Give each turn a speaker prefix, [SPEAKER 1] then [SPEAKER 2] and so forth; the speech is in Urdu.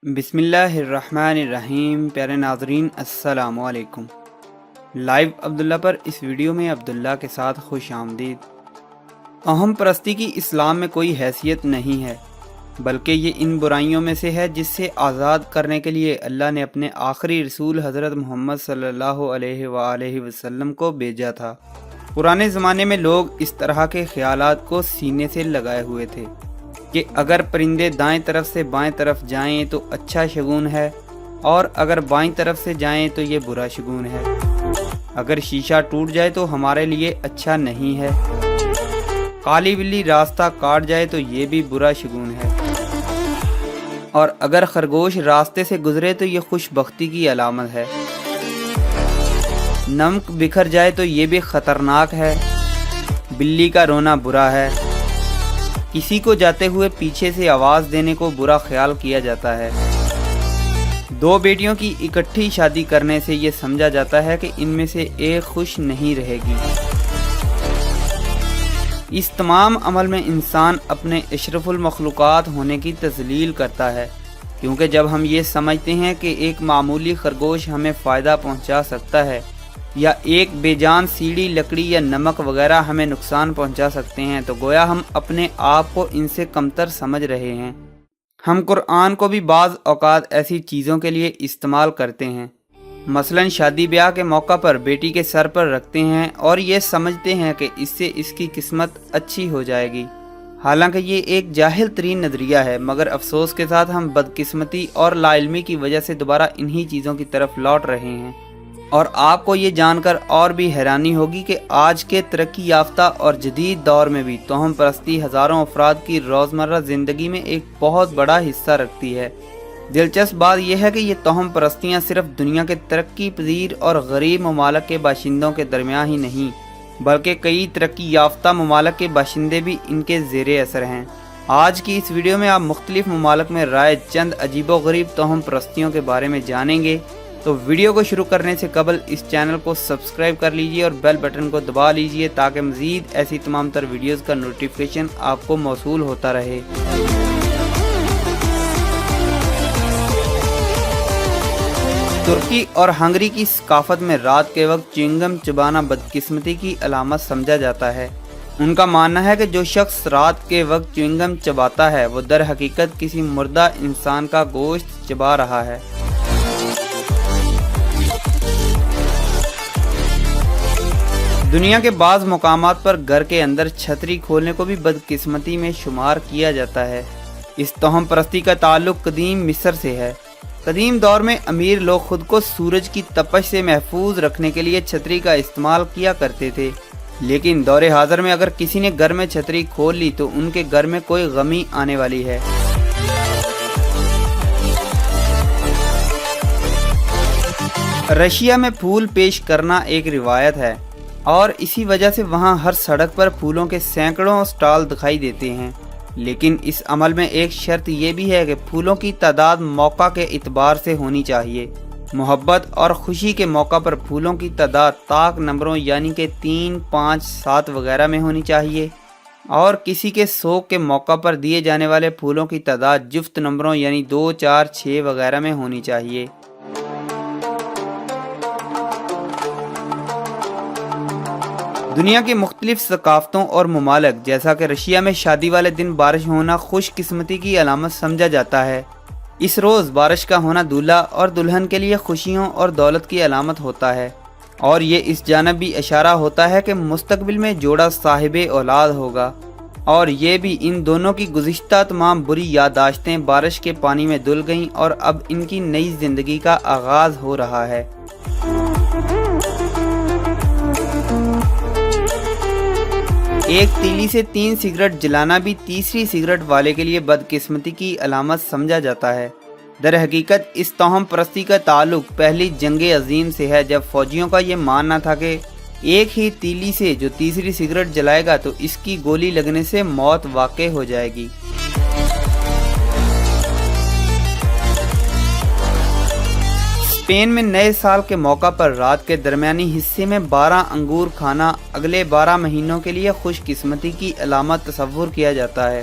[SPEAKER 1] بسم اللہ الرحمن الرحیم۔ پیارے ناظرین السلام علیکم۔ لائیو عبداللہ پر اس ویڈیو میں عبداللہ کے ساتھ خوش آمدید۔ اہم پرستی کی اسلام میں کوئی حیثیت نہیں ہے، بلکہ یہ ان برائیوں میں سے ہے جس سے آزاد کرنے کے لیے اللہ نے اپنے آخری رسول حضرت محمد صلی اللہ علیہ وآلہ وسلم کو بھیجا تھا۔ پرانے زمانے میں لوگ اس طرح کے خیالات کو سینے سے لگائے ہوئے تھے کہ اگر پرندے دائیں طرف سے بائیں طرف جائیں تو اچھا شگون ہے، اور اگر بائیں طرف سے جائیں تو یہ برا شگون ہے۔ اگر شیشہ ٹوٹ جائے تو ہمارے لیے اچھا نہیں ہے، کالی بلی راستہ کاٹ جائے تو یہ بھی برا شگون ہے، اور اگر خرگوش راستے سے گزرے تو یہ خوش بختی کی علامت ہے۔ نمک بکھر جائے تو یہ بھی خطرناک ہے۔ بلی کا رونا برا ہے۔ کسی کو جاتے ہوئے پیچھے سے آواز دینے کو برا خیال کیا جاتا ہے۔ دو بیٹیوں کی اکٹھی شادی کرنے سے یہ سمجھا جاتا ہے کہ ان میں سے ایک خوش نہیں رہے گی۔ اس تمام عمل میں انسان اپنے اشرف المخلوقات ہونے کی تذلیل کرتا ہے، کیونکہ جب ہم یہ سمجھتے ہیں کہ ایک معمولی خرگوش ہمیں فائدہ پہنچا سکتا ہے، یا ایک بے جان سیڑھی لکڑی یا نمک وغیرہ ہمیں نقصان پہنچا سکتے ہیں، تو گویا ہم اپنے آپ کو ان سے کمتر سمجھ رہے ہیں۔ ہم قرآن کو بھی بعض اوقات ایسی چیزوں کے لیے استعمال کرتے ہیں، مثلا شادی بیاہ کے موقع پر بیٹی کے سر پر رکھتے ہیں اور یہ سمجھتے ہیں کہ اس سے اس کی قسمت اچھی ہو جائے گی۔ حالانکہ یہ ایک جاہل ترین نظریہ ہے، مگر افسوس کے ساتھ ہم بدقسمتی اور لا علمی کی وجہ سے دوبارہ انہی چیزوں کی طرف لوٹ رہے ہیں۔ اور آپ کو یہ جان کر اور بھی حیرانی ہوگی کہ آج کے ترقی یافتہ اور جدید دور میں بھی توہم پرستی ہزاروں افراد کی روزمرہ زندگی میں ایک بہت بڑا حصہ رکھتی ہے۔ دلچسپ بات یہ ہے کہ یہ توہم پرستیاں صرف دنیا کے ترقی پذیر اور غریب ممالک کے باشندوں کے درمیان ہی نہیں، بلکہ کئی ترقی یافتہ ممالک کے باشندے بھی ان کے زیر اثر ہیں۔ آج کی اس ویڈیو میں آپ مختلف ممالک میں رائج چند عجیب و غریب توہم پرستیوں کے بارے میں جانیں گے، تو ویڈیو کو شروع کرنے سے قبل اس چینل کو سبسکرائب کر لیجئے اور بیل بٹن کو دبا لیجئے تاکہ مزید ایسی تمام تر ویڈیوز کا نوٹیفیکیشن آپ کو موصول ہوتا رہے۔ ترکی اور ہنگری کی ثقافت میں رات کے وقت چیونگم چبانا بدقسمتی کی علامت سمجھا جاتا ہے۔ ان کا ماننا ہے کہ جو شخص رات کے وقت چیونگم چباتا ہے وہ در حقیقت کسی مردہ انسان کا گوشت چبا رہا ہے۔ دنیا کے بعض مقامات پر گھر کے اندر چھتری کھولنے کو بھی بدقسمتی میں شمار کیا جاتا ہے۔ اس توہم پرستی کا تعلق قدیم مصر سے ہے۔ قدیم دور میں امیر لوگ خود کو سورج کی تپش سے محفوظ رکھنے کے لیے چھتری کا استعمال کیا کرتے تھے، لیکن دور حاضر میں اگر کسی نے گھر میں چھتری کھول لی تو ان کے گھر میں کوئی غمی آنے والی ہے۔ رشیا میں پھول پیش کرنا ایک روایت ہے، اور اسی وجہ سے وہاں ہر سڑک پر پھولوں کے سینکڑوں سٹال دکھائی دیتے ہیں، لیکن اس عمل میں ایک شرط یہ بھی ہے کہ پھولوں کی تعداد موقع کے اعتبار سے ہونی چاہیے۔ محبت اور خوشی کے موقع پر پھولوں کی تعداد طاق نمبروں یعنی کہ 3، 5، 7 وغیرہ میں ہونی چاہیے، اور کسی کے سوگ کے موقع پر دیے جانے والے پھولوں کی تعداد جفت نمبروں یعنی 2، 4، 6 وغیرہ میں ہونی چاہیے۔ دنیا کے مختلف ثقافتوں اور ممالک جیسا کہ رشیا میں شادی والے دن بارش ہونا خوش قسمتی کی علامت سمجھا جاتا ہے۔ اس روز بارش کا ہونا دولہا اور دلہن کے لیے خوشیوں اور دولت کی علامت ہوتا ہے، اور یہ اس جانب بھی اشارہ ہوتا ہے کہ مستقبل میں جوڑا صاحب اولاد ہوگا، اور یہ بھی ان دونوں کی گزشتہ تمام بری یادداشتیں بارش کے پانی میں دھل گئیں اور اب ان کی نئی زندگی کا آغاز ہو رہا ہے۔ ایک تیلی سے 3 سگریٹ جلانا بھی تیسری سگریٹ والے کے لیے بدقسمتی کی علامت سمجھا جاتا ہے۔ در حقیقت اس توہم پرستی کا تعلق پہلی جنگ عظیم سے ہے، جب فوجیوں کا یہ ماننا تھا کہ ایک ہی تیلی سے جو تیسری سگریٹ جلائے گا تو اس کی گولی لگنے سے موت واقع ہو جائے گی۔ اسپین میں نئے سال کے موقع پر رات کے درمیانی حصے میں 12 انگور کھانا اگلے 12 مہینوں کے لیے خوش قسمتی کی علامت تصور کیا جاتا ہے۔